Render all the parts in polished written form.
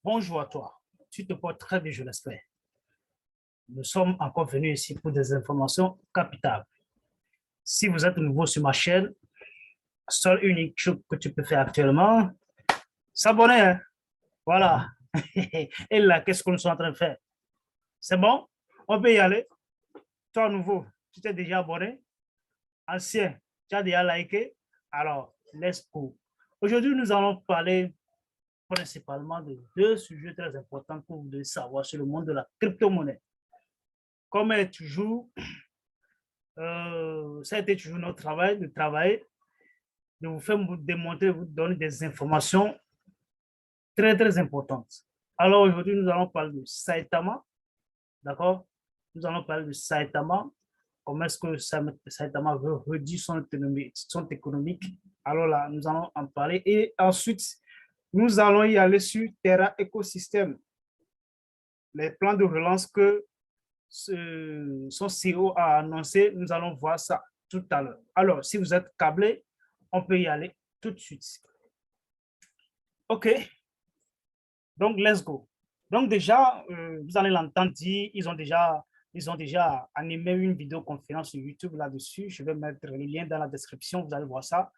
Bonjour à toi. Tu te portes très bien, je l'espère. Nous sommes encore venus ici pour des informations capitales. Si vous êtes nouveau sur ma chaîne, seule unique chose que tu peux faire actuellement, s'abonner, hein. Voilà. Et là, qu'est-ce que nous sommes en train de faire? C'est bon? On peut y aller. Toi, nouveau, tu t'es déjà abonné. Ancien, tu as déjà liké. Alors, let's go. Aujourd'hui, nous allons parler principalement de deux sujets très importants que vous devez savoir sur le monde de la crypto-monnaie. Comme toujours, ça a été toujours notre travail, de travailler, de vous faire vous démontrer, vous donner des informations très, très importantes. Alors aujourd'hui, nous allons parler de Saitama, d'accord? Nous allons parler de Saitama, comment est-ce que Saitama veut réduire son économique. Alors là, nous allons en parler. Et ensuite, nous allons y aller sur Terra Ecosystem, les plans de relance que son CEO a annoncé. Nous allons voir ça tout à l'heure. Alors, si vous êtes câblé, on peut y aller tout de suite. OK, donc let's go. Donc déjà, vous allez l'entendre dire, ils ont déjà animé une vidéoconférence sur YouTube là-dessus. Je vais mettre le lien dans la description, vous allez voir ça.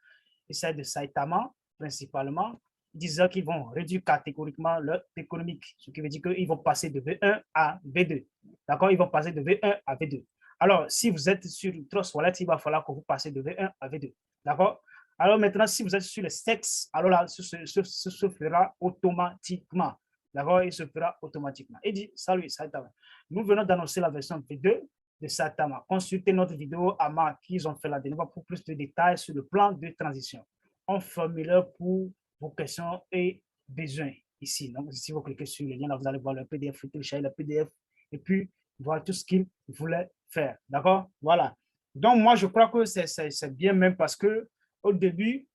Et c'est de Saitama, principalement, disant qu'ils vont réduire catégoriquement leur économique, ce qui veut dire qu'ils vont passer de V1 à V2. D'accord? Ils vont passer de V1 à V2. Alors, si vous êtes sur Trust Wallet, il va falloir que vous passez de V1 à V2. D'accord? Alors maintenant, si vous êtes sur le STEX, alors là, ce se fera automatiquement. D'accord? Il se fera automatiquement. Et dit, salut, Saitama. Nous venons d'annoncer la version V2 de Saitama. Consultez notre vidéo à Marc qu'ils ont fait la dernière fois pour plus de détails sur le plan de transition. Un formulaire pour vos questions et besoins ici. Donc, si vous cliquez sur le lien, là, vous allez voir le PDF, vous téléchargez le PDF et puis voir tout ce qu'il voulait faire. D'accord? Voilà. Donc, moi, je crois que c'est bien même parce que au début,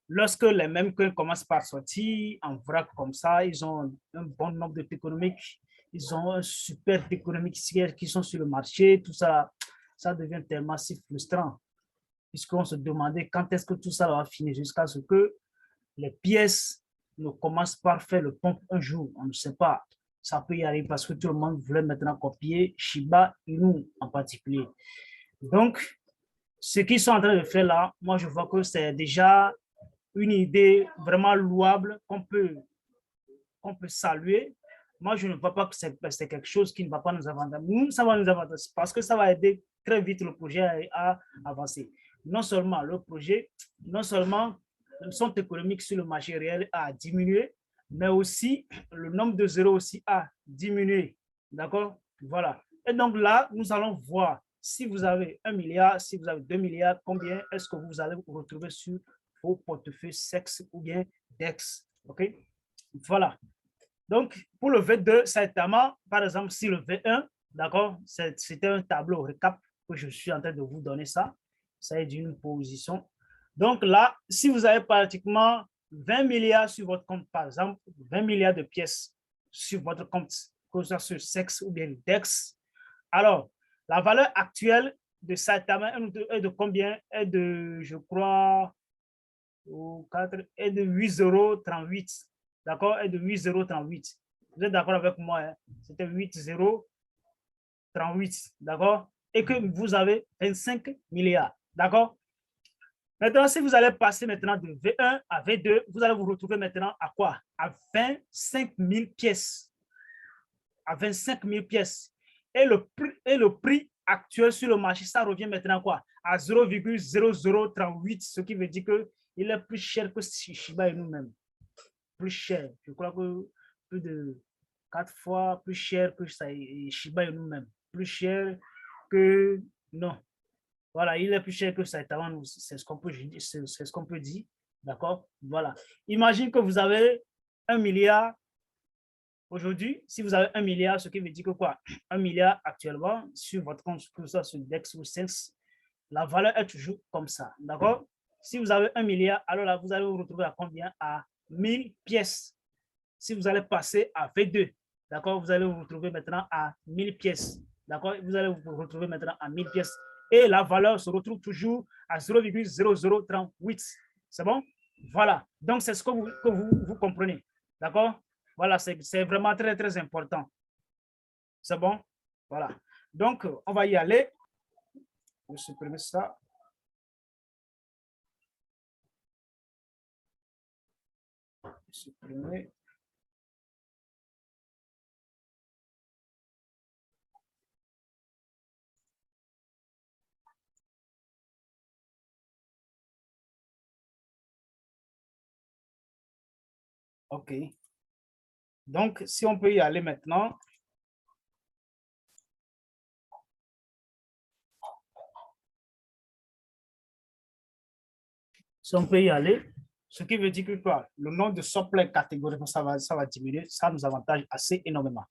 lorsque les mêmes coins commencent par sortir en vrac comme ça, ils ont un bon nombre d'économiques, ils ont un super économique qui sont sur le marché, tout ça, ça devient tellement si frustrant, puisqu'on se demandait quand est-ce que tout ça va finir jusqu'à ce que les pièces ne commencent par faire le pompe un jour, on ne sait pas. Ça peut y arriver parce que tout le monde voulait maintenant copier Shiba Inu en particulier. Donc, ce qu'ils sont en train de faire là, moi je vois que c'est déjà une idée vraiment louable qu'on peut saluer. Moi, je ne vois pas que c'est quelque chose qui ne va pas nous avantager. Nous, ça va nous avantager parce que ça va aider très vite le projet à avancer. Non seulement le projet, non seulement son économique sur le marché réel a diminué, mais aussi le nombre de zéros aussi a diminué. D'accord? Voilà. Et donc là, nous allons voir si vous avez 1 milliard, si vous avez 2 milliards, combien est-ce que vous allez vous retrouver sur vos portefeuilles sexe ou bien DEX. OK? Voilà. Donc, pour le V2, Saitama, par exemple, si le V1, d'accord, c'était un tableau récap que je suis en train de vous donner ça. Ça est d'une position. Donc là, si vous avez pratiquement 20 milliards sur votre compte, par exemple, 20 milliards de pièces sur votre compte, que ce soit sur sexe ou bien DEX, alors, la valeur actuelle de Saitama est de combien? Est de, je crois, ou 4 est de 8,38 €. D'accord? Est de 8,38 €. Vous êtes d'accord avec moi? Hein? C'était 8,038. D'accord? Et que vous avez 25 milliards. D'accord? Maintenant, si vous allez passer maintenant de V1 à V2, vous allez vous retrouver maintenant à quoi? À 25 000 pièces. À 25 000 pièces. Et le prix actuel sur le marché, ça revient maintenant à quoi? À 0,0038, ce qui veut dire qu'il est plus cher que Shiba Inu même. Plus cher. Je crois que plus de 4 fois plus cher que Shiba Inu même. Plus cher que... Non. Voilà, il est plus cher que Saitama, c'est ce qu'on peut dire. D'accord? Voilà. Imagine que vous avez 1 milliard aujourd'hui. Si vous avez 1 milliard, ce qui veut dire que quoi? 1 milliard actuellement sur votre compte, que ce soit sur DEX ou SENS, la valeur est toujours comme ça. D'accord? Si vous avez 1 milliard, alors là, vous allez vous retrouver à combien? À 1000 pièces. Si vous allez passer à V2, d'accord, vous allez vous retrouver maintenant à 1000 pièces. D'accord? Vous allez vous retrouver maintenant à 1000 pièces. Et la valeur se retrouve toujours à 0,0038. C'est bon? Voilà. Donc, c'est ce que vous comprenez. D'accord? Voilà, c'est vraiment très, très important. C'est bon? Voilà. Donc, on va y aller. Je vais supprimer ça. Supprimer. OK. Donc, si on peut y aller maintenant. Si on peut y aller, ce qui veut dire que quoi, le nombre de suppléants catégoriques, ça va diminuer, ça nous avantage assez énormément.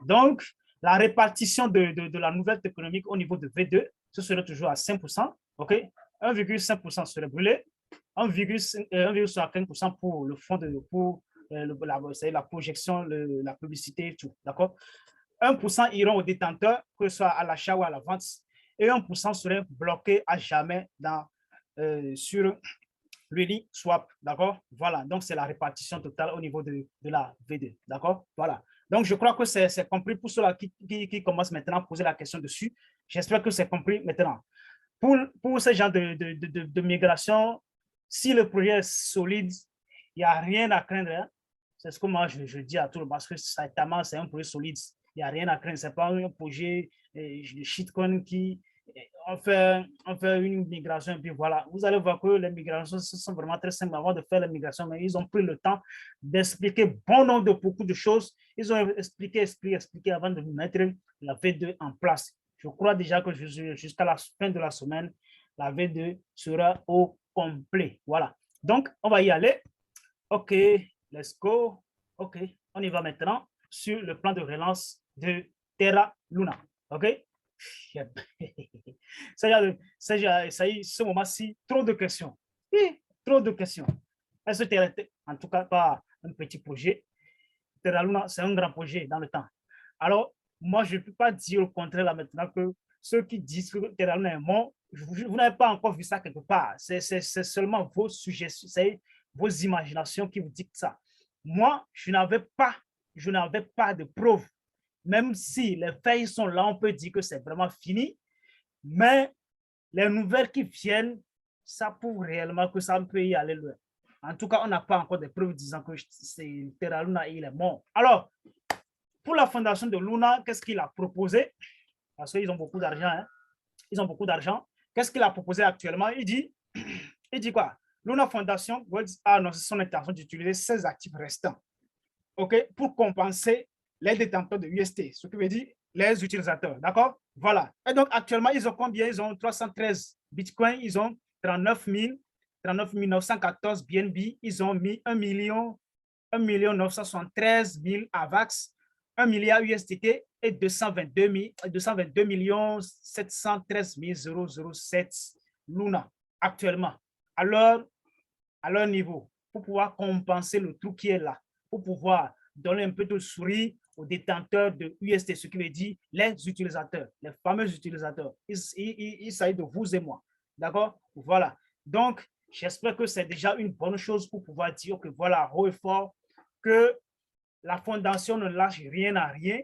Donc, la répartition de la nouvelle économique au niveau de V2, ce serait toujours à 5%, OK? 1,5% serait brûlé, 1,75% pour le fonds pour la projection, la publicité et tout, d'accord? 1% iront aux détenteurs, que ce soit à l'achat ou à la vente, et 1% serait bloqué à jamais sur l'UNI swap, d'accord? Voilà, donc c'est la répartition totale au niveau de la V2, d'accord? Voilà. Donc, je crois que c'est compris pour ceux-là qui commencent maintenant à poser la question dessus. J'espère que c'est compris maintenant. Pour ce genre de migration, si le projet est solide, il n'y a rien à craindre. Hein? C'est ce que moi, je dis à tout le monde, parce que Saitama, c'est un projet solide. Il n'y a rien à craindre. Ce n'est pas un projet de shitcoin qui on fait une migration et puis voilà. Vous allez voir que les migrations sont vraiment très simples avant de faire la migration, mais ils ont pris le temps d'expliquer bon nombre de beaucoup de choses. Ils ont expliqué avant de mettre la V2 en place. Je crois déjà que jusqu'à la fin de la semaine, la V2 sera au complet. Voilà. Donc, on va y aller. OK, let's go. OK, on y va maintenant sur le plan de relance de Terra Luna. OK? Ce moment-ci, trop de questions. Oui, trop de questions. Est-ce que en tout cas pas un petit projet? Terra Luna, c'est un grand projet dans le temps. Alors, moi, je ne peux pas dire au contraire là maintenant que ceux qui disent que Terra Luna est mort, vous n'avez pas encore vu ça quelque part. C'est seulement vos suggestions, c'est vos imaginations qui vous dictent ça. Moi, je n'avais pas de preuves. Même si les faits sont là, on peut dire que c'est vraiment fini. Mais les nouvelles qui viennent, ça prouve réellement que ça peut y aller loin. En tout cas, on n'a pas encore de preuves disant que Terra Luna il est mort. Alors, pour la fondation de Luna, qu'est-ce qu'il a proposé? Parce qu'ils ont beaucoup d'argent. Hein? Ils ont beaucoup d'argent. Qu'est-ce qu'il a proposé actuellement? Il dit quoi? Luna Foundation a annoncé son intention d'utiliser ses actifs restants, OK, pour compenser les détenteurs de UST, ce qui veut dire les utilisateurs, d'accord? Voilà. Et donc, actuellement, ils ont combien? Ils ont 313 bitcoins, ils ont 39 914 BNB, ils ont mis 1 973 000 AVAX, 1 milliard USDT et 222 millions 713 007 Luna actuellement à leur niveau pour pouvoir compenser le trou qui est là, pour pouvoir donner un peu de souris aux détenteurs de UST, ce qui veut dire les utilisateurs, les fameux utilisateurs. Il s'agit de vous et moi. D'accord? Voilà. Donc, j'espère que c'est déjà une bonne chose pour pouvoir dire que voilà, haut et fort, que la fondation ne lâche rien à rien.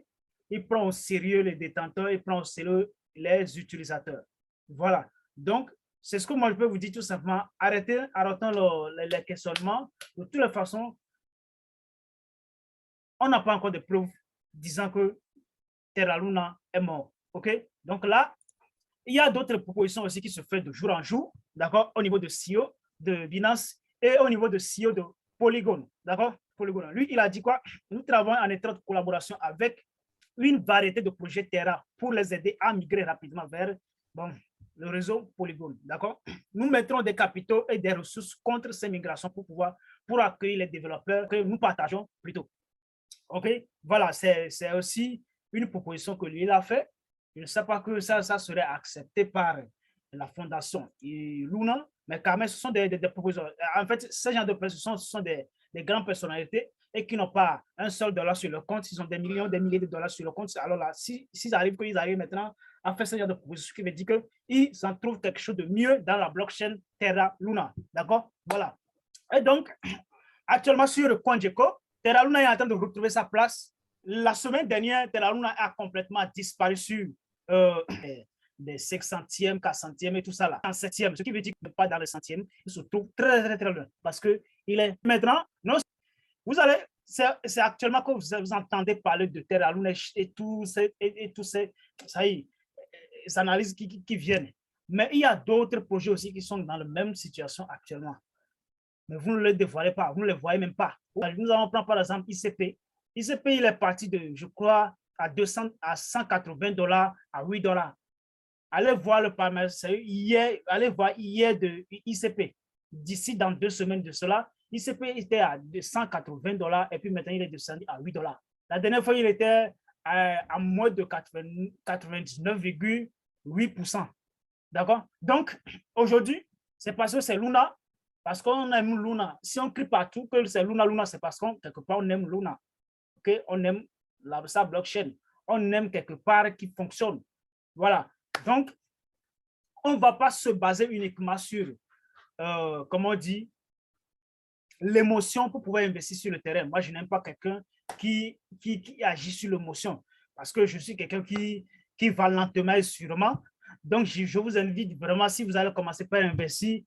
Il prend au sérieux les détenteurs, il prend au sérieux les utilisateurs. Voilà. Donc, c'est ce que moi je peux vous dire tout simplement. Arrêtons les questionnements. De toutes les façons, on n'a pas encore de preuves disant que Terra Luna est mort. OK? Donc là, il y a d'autres propositions aussi qui se font de jour en jour, d'accord, au niveau de CEO, de Binance et au niveau de CEO de Polygon, d'accord? Polygon. Lui, il a dit quoi? Nous travaillons en étroite collaboration avec une variété de projets Terra pour les aider à migrer rapidement vers le réseau Polygon, d'accord? Nous mettrons des capitaux et des ressources contre ces migrations pour accueillir les développeurs que nous partageons plutôt. OK? Voilà, c'est aussi une proposition que lui a fait. Je ne sais pas que ça serait accepté par la fondation Luna, mais quand même, ce sont des propositions. En fait, ce genre de personnes, ce sont des grandes personnalités et qui n'ont pas un seul dollar sur le compte, ils ont des millions, des milliers de dollars sur le compte. Alors là, s'ils arrivent maintenant à faire ce genre de proposition, ce qui veut dire qu'ils en trouvent quelque chose de mieux dans la blockchain Terra Luna. D'accord? Voilà. Et donc, actuellement, sur le CoinGecko, Terra Luna est en train de retrouver sa place. La semaine dernière, Terra Luna a complètement disparu sur des 5 centièmes, 4 centièmes et tout ça là, en septième, ce qui veut dire que pas dans le centième, il se trouve très, très, très loin parce qu'il est maintenant, non, vous allez, c'est actuellement que vous entendez parler de Terra Luna et tous ces, ça y est, les analyses qui viennent. Mais il y a d'autres projets aussi qui sont dans la même situation actuellement. Mais vous ne les dévoilez pas, vous ne les voyez même pas. Nous allons prendre par exemple ICP. ICP, il est parti de, je crois, à 200, à 180 $, à 8 $. Allez voir le palmarès hier, allez voir hier de ICP. D'ici dans 2 semaines de cela, ICP était à 180 $ et puis maintenant il est descendu à 8 $. La dernière fois, il était à moins de 99,8%. D'accord? Donc, aujourd'hui, c'est parce que c'est Luna, parce qu'on aime Luna. Si on crie partout que c'est Luna, Luna, c'est parce qu'on, quelque part, on aime Luna. Okay? On aime sa blockchain. On aime quelque part qui fonctionne. Voilà. Donc, on ne va pas se baser uniquement sur, comment on dit, l'émotion pour pouvoir investir sur le terrain. Moi, je n'aime pas quelqu'un qui agit sur l'émotion parce que je suis quelqu'un qui va lentement et sûrement. Donc, je vous invite vraiment, si vous allez commencer par investir,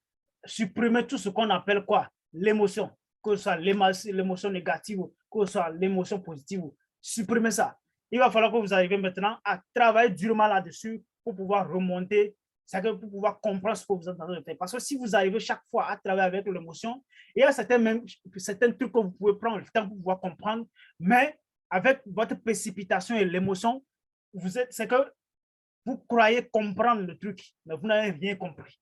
supprimez tout ce qu'on appelle quoi? L'émotion, que ce soit l'émotion négative, que ce soit l'émotion positive. Supprimez ça. Il va falloir que vous arriviez maintenant à travailler durement là-dessus pour pouvoir remonter, pour pouvoir comprendre ce que vous êtes en train de faire. Parce que si vous arrivez chaque fois à travailler avec l'émotion, il y a certains trucs que vous pouvez prendre le temps pour pouvoir comprendre, mais avec votre précipitation et l'émotion, c'est que vous croyez comprendre le truc, mais vous n'avez rien compris.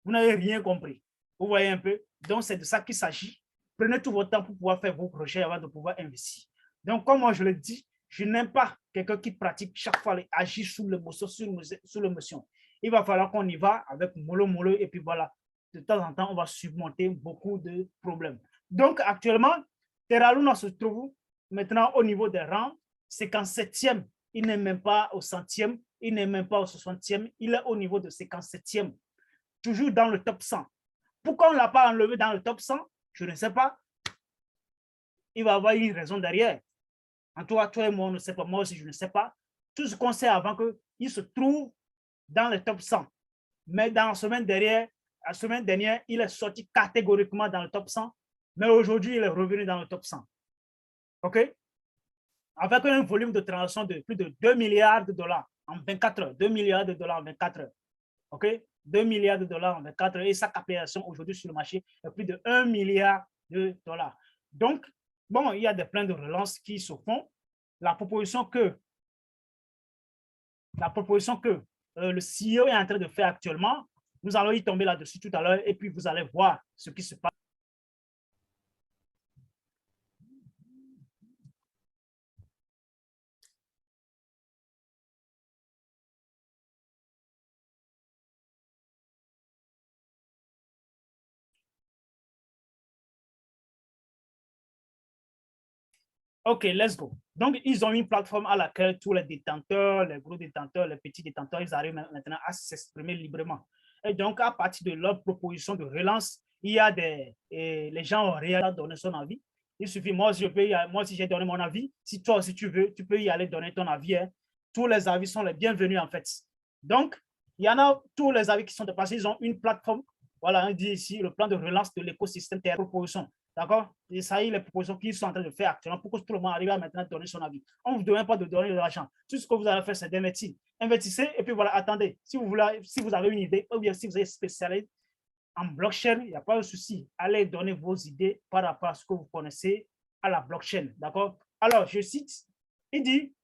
Vous n'avez rien compris. Vous voyez un peu? Donc, c'est de ça qu'il s'agit. Prenez tout votre temps pour pouvoir faire vos projets avant de pouvoir investir. Donc, comme moi je le dis, je n'aime pas quelqu'un qui pratique chaque fois, agir sous l'émotion, sous l'émotion. Il va falloir qu'on y va avec mollo, et puis voilà. De temps en temps, on va surmonter beaucoup de problèmes. Donc, actuellement, Terra Luna se trouve maintenant au niveau des rangs, 57e. Il n'est même pas au 100e, il n'est même pas au 60e, il est au niveau de 57e. Toujours dans le top 100. Pourquoi on ne l'a pas enlevé dans le top 100? Je ne sais pas. Il va y avoir une raison derrière. En tout cas, toi et moi, on ne sait pas. Moi aussi, je ne sais pas. Tout ce qu'on sait avant qu'il se trouve dans le top 100. Mais dans la semaine dernière, il est sorti catégoriquement dans le top 100. Mais aujourd'hui, il est revenu dans le top 100. OK? Avec un volume de transaction de plus de 2 milliards de dollars en 24 heures. 2 milliards de dollars en 24 heures. OK? 2 milliards de dollars en 24 heures. Et sa capitalisation aujourd'hui sur le marché est plus de 1 milliard de dollars. Donc, bon, il y a des plans de relance qui se font. La proposition que le CEO est en train de faire actuellement, nous allons y tomber là-dessus tout à l'heure et puis vous allez voir ce qui se passe. OK, let's go. Donc, ils ont une plateforme à laquelle tous les détenteurs, les gros détenteurs, les petits détenteurs, ils arrivent maintenant à s'exprimer librement. Et donc, à partir de leur proposition de relance, il y a les gens ont réellement donné son avis. Il suffit, moi, si j'ai donné mon avis, si toi aussi tu veux, tu peux y aller donner ton avis. Hein. Tous les avis sont les bienvenus, en fait. Donc, il y en a tous les avis qui sont dépassés. Ils ont une plateforme. Voilà, on dit ici le plan de relance de l'écosystème Terra proposition. D'accord? Et ça y est, les propositions qu'ils sont en train de faire actuellement pour que tout le monde arrive à maintenant donner son avis. On ne vous demande pas de donner de l'argent. Tout ce que vous allez faire, c'est d'investir. Investissez et puis voilà, attendez. Si vous avez une idée, ou bien si vous êtes spécialisé en blockchain, il n'y a pas de souci. Allez donner vos idées par rapport à ce que vous connaissez à la blockchain. D'accord? Alors, je cite, il dit,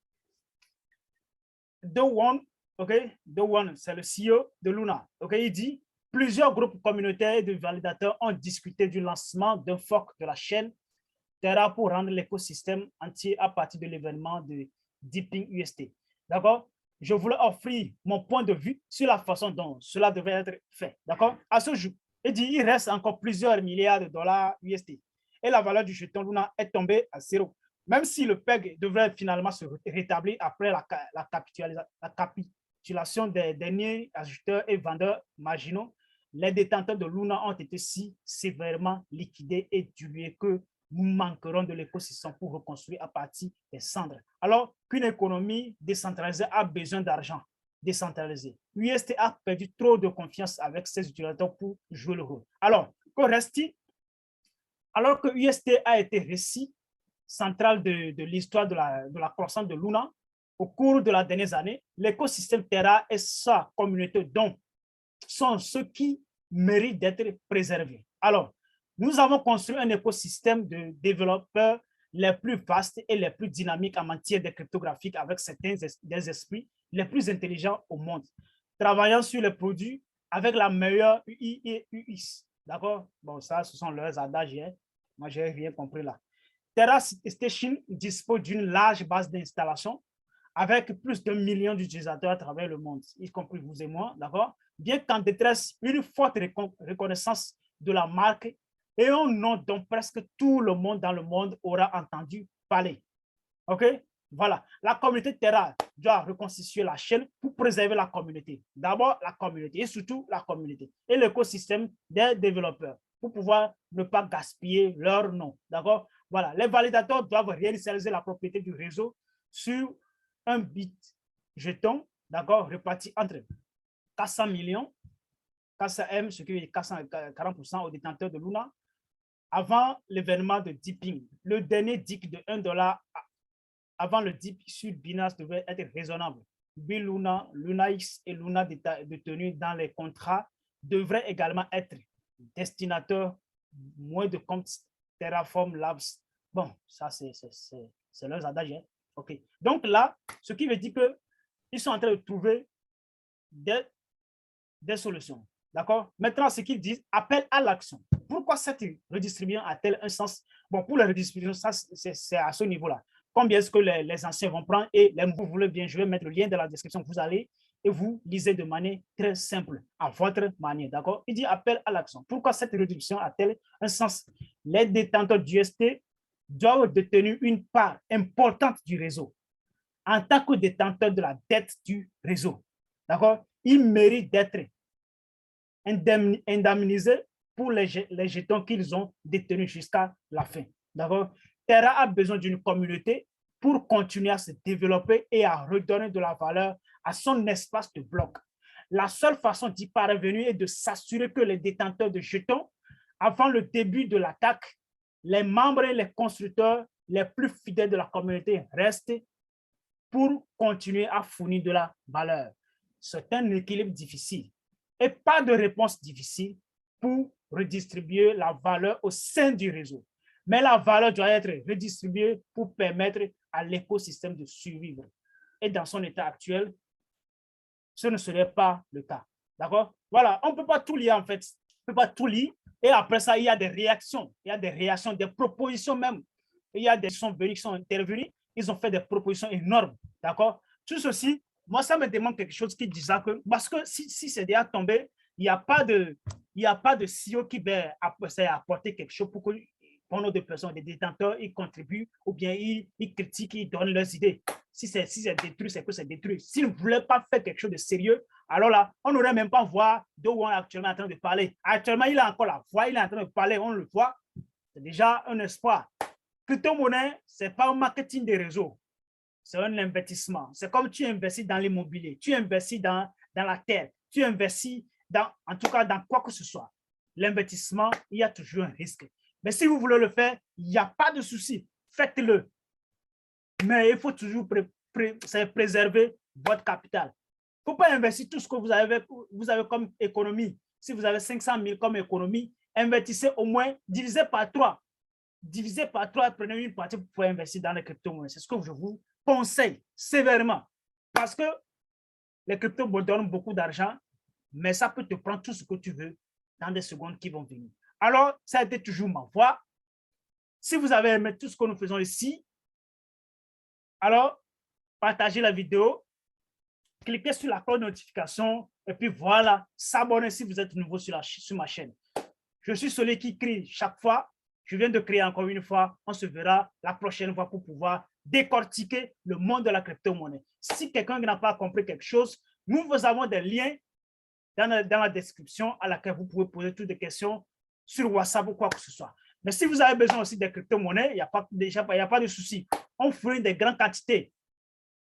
Do One, OK? Do One, c'est le CEO de Luna. OK? Il dit, plusieurs groupes communautaires et de validateurs ont discuté du lancement d'un fork de la chaîne Terra pour rendre l'écosystème entier à partir de l'événement de Deepin UST. D'accord? Je voulais offrir mon point de vue sur la façon dont cela devrait être fait. D'accord? À ce jour, il reste encore plusieurs milliards de dollars UST et la valeur du jeton Luna est tombée à zéro. Même si le PEG devrait finalement se rétablir après la capitulation des derniers acheteurs et vendeurs marginaux, les détenteurs de Luna ont été si sévèrement liquidés et dilués que nous manquerons de l'écosystème pour reconstruire à partir des cendres. Alors qu'une économie décentralisée a besoin d'argent décentralisé. UST a perdu trop de confiance avec ses utilisateurs pour jouer le rôle. Alors, que reste-t-il? Alors que UST a été récit central de l'histoire de la croissance de Luna, au cours de la dernière année, l'écosystème Terra et sa communauté dont sont ceux qui méritent d'être préservés. Alors, nous avons construit un écosystème de développeurs les plus vastes et les plus dynamiques en matière de cryptographie avec certains des esprits les plus intelligents au monde, travaillant sur les produits avec la meilleure UI et UX. D'accord? Bon, ça, ce sont leurs adages. Hein? Moi, je n'ai rien compris là. Terra Station dispose d'une large base d'installation avec plus de millions d'utilisateurs à travers le monde, y compris vous et moi, d'accord? Bien qu'en détresse, une forte reconnaissance de la marque et un nom dont presque tout le monde dans le monde aura entendu parler. OK? Voilà. La communauté Terra doit reconstituer la chaîne pour préserver la communauté. D'abord, la communauté et surtout la communauté et l'écosystème des développeurs pour pouvoir ne pas gaspiller leur nom. D'accord? Voilà. Les validateurs doivent réinitialiser la propriété du réseau sur un bit jeton, d'accord, réparti entre 400 millions, 400 M, ce qui est 40% aux détenteurs de Luna, avant l'événement de dipping. Le dernier dip de $1 avant le dip sur Binance devait être raisonnable. Luna, LunaX et Luna détenus dans les contrats devraient également être destinateurs moins de comptes Terraform Labs. Bon, ça c'est leurs adages. Hein? OK. Donc là, ce qui veut dire qu'ils sont en train de trouver des solutions. D'accord? Maintenant, ce qu'ils disent, appel à l'action. Pourquoi cette redistribution a-t-elle un sens? Bon, pour la redistribution, ça, c'est à ce niveau-là. Combien est-ce que les anciens vont prendre et les vous voulez bien, je vais mettre le lien dans la description. Vous allez et vous lisez de manière très simple, à votre manière. D'accord? Il dit appel à l'action. Pourquoi cette réduction a-t-elle un sens? Les détenteurs d'UST doivent détenir une part importante du réseau en tant que détenteurs de la dette du réseau. D'accord? Ils méritent d'être indemnisés pour les jetons qu'ils ont détenus jusqu'à la fin. D'accord? Terra a besoin d'une communauté pour continuer à se développer et à redonner de la valeur à son espace de bloc. La seule façon d'y parvenir est de s'assurer que les détenteurs de jetons, avant le début de l'attaque, les membres et les constructeurs les plus fidèles de la communauté restent pour continuer à fournir de la valeur. C'est un équilibre difficile et pas de réponse difficile pour redistribuer la valeur au sein du réseau. Mais la valeur doit être redistribuée pour permettre à l'écosystème de survivre. Et dans son état actuel, ce ne serait pas le cas. D'accord? Voilà, on ne peut pas tout lire en fait. On ne peut pas tout lire. Et après ça, il y a des réactions. Il y a des réactions, des propositions même. Il y a des qui sont venus, qui sont intervenus. Ils ont fait des propositions énormes. D'accord? Tout ceci, moi, ça me demande quelque chose qui disait que, parce que si c'est déjà tombé, il n'y a pas de CEO qui va apporter quelque chose pour que pendant des personnes, des détenteurs, ils contribuent ou bien ils critiquent, ils donnent leurs idées. Si c'est détruit, c'est que c'est détruit. S'ils ne voulaient pas faire quelque chose de sérieux, alors là, on n'aurait même pas voir d'où on est actuellement en train de parler. Actuellement, il a encore la voix, il est en train de parler, on le voit. C'est déjà un espoir. Crypto-monnaie, ce n'est pas un marketing des réseaux. C'est un investissement. C'est comme tu investis dans l'immobilier, tu investis dans la terre, tu investis en tout cas dans quoi que ce soit. L'investissement, il y a toujours un risque. Mais si vous voulez le faire, il n'y a pas de souci. Faites-le. Mais il faut toujours préserver votre capital. Il ne faut pas investir tout ce que vous avez comme économie. Si vous avez 500 000 comme économie, investissez au moins, divisez par 3. Divisez par 3 et prenez une partie pour pouvoir investir dans les crypto-monnaies. C'est ce que je vous conseille sévèrement. Parce que les crypto-monnaies donnent beaucoup d'argent, mais ça peut te prendre tout ce que tu veux dans des secondes qui vont venir. Alors, ça a été toujours ma voix. Si vous avez aimé tout ce que nous faisons ici, alors partagez la vidéo, cliquez sur la cloche de notification et puis voilà, s'abonner si vous êtes nouveau sur ma chaîne. Je suis celui qui crie chaque fois. Je viens de créer encore une fois. On se verra la prochaine fois pour pouvoir décortiquer le monde de la crypto-monnaie. Si quelqu'un n'a pas compris quelque chose, nous vous avons des liens dans la description à laquelle vous pouvez poser toutes les questions sur WhatsApp ou quoi que ce soit. Mais si vous avez besoin aussi des crypto-monnaies, il n'y a pas de souci. On fournit des grandes quantités.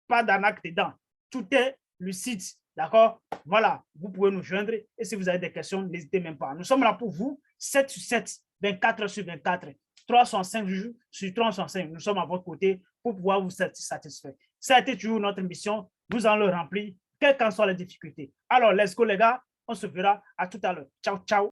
Pas d'arnaque dedans. Tout est lucide. D'accord? Voilà, vous pouvez nous joindre. Et si vous avez des questions, n'hésitez même pas. Nous sommes là pour vous, 7 sur 7, 24 heures sur 24, 365 jours sur 365. Nous sommes à votre côté pour pouvoir vous satisfaire. Ça a été toujours notre mission. Nous allons le remplir, quelles qu'en soient les difficultés. Alors, let's go, les gars. On se verra à tout à l'heure. Ciao, ciao.